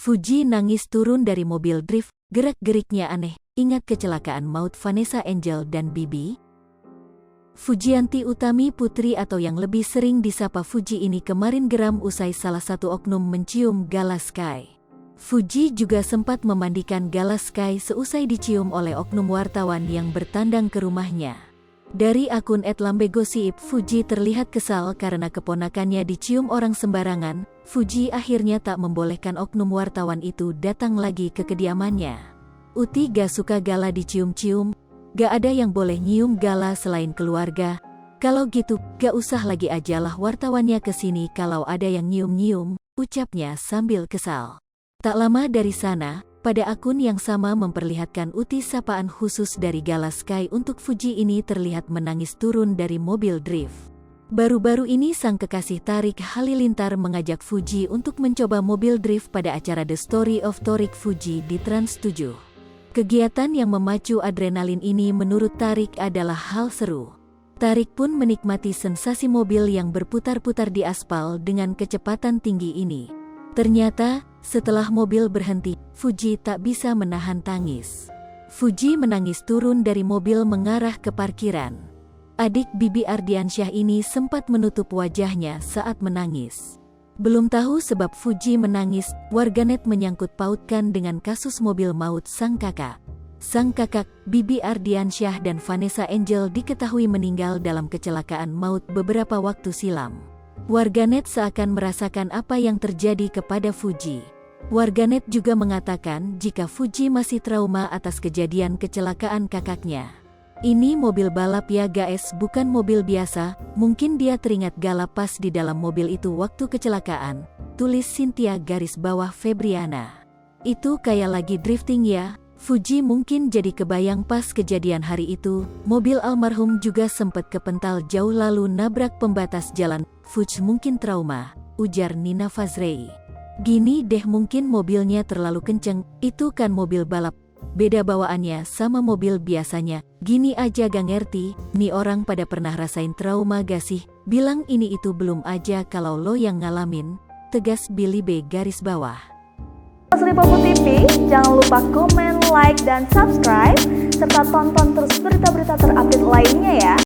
Fuji nangis turun dari mobil drift, gerak-geriknya aneh. Ingat kecelakaan maut Vanessa Angel dan Bibi? Fujianti Utami Putri atau yang lebih sering disapa Fuji ini kemarin geram usai salah satu oknum mencium Gala Sky. Fuji juga sempat memandikan Gala Sky seusai dicium oleh oknum wartawan yang bertandang ke rumahnya. Dari akun @lambegosip, Fuji terlihat kesal karena keponakannya dicium orang sembarangan. Fuji akhirnya tak membolehkan oknum wartawan itu datang lagi ke kediamannya. Uti gak suka Gala dicium-cium. Gak ada yang boleh nyium Gala selain keluarga. Kalau gitu, gak usah lagi ajalah wartawannya kesini kalau ada yang nyium-nyium, ucapnya sambil kesal. Tak lama dari sana, pada akun yang sama memperlihatkan Uti sapaan khusus dari Gala Sky untuk Fuji ini terlihat menangis turun dari mobil drift. Baru-baru ini sang kekasih Tariq Halilintar mengajak Fuji untuk mencoba mobil drift pada acara The Story of Tariq Fuji di Trans 7. Kegiatan yang memacu adrenalin ini menurut Tariq adalah hal seru. Tariq pun menikmati sensasi mobil yang berputar-putar di aspal dengan kecepatan tinggi ini. Ternyata, setelah mobil berhenti, Fuji tak bisa menahan tangis. Fuji menangis turun dari mobil mengarah ke parkiran. Adik Bibi Ardiansyah ini sempat menutup wajahnya saat menangis. Belum tahu sebab Fuji menangis, warganet menyangkut pautkan dengan kasus mobil maut sang kakak. Sang kakak, Bibi Ardiansyah dan Vanessa Angel diketahui meninggal dalam kecelakaan maut beberapa waktu silam. Warganet seakan merasakan apa yang terjadi kepada Fuji. Warganet juga mengatakan jika Fuji masih trauma atas kejadian kecelakaan kakaknya. Ini mobil balap ya guys, bukan mobil biasa, mungkin dia teringat Gala pas di dalam mobil itu waktu kecelakaan, tulis Cynthia _Febriana. Itu kayak lagi drifting ya. Fuji mungkin jadi kebayang pas kejadian hari itu, mobil almarhum juga sempat kepental jauh lalu nabrak pembatas jalan. Fuji mungkin trauma, ujar Nina Fazrei. Gini deh, mungkin mobilnya terlalu kenceng, itu kan mobil balap. Beda bawaannya sama mobil biasanya. Gini aja gak ngerti, nih orang pada pernah rasain trauma gak sih? Bilang ini itu belum aja kalau lo yang ngalamin, tegas Billy B _ Lipopo TV, jangan lupa komen, like, dan subscribe, serta tonton terus berita-berita terupdate lainnya ya.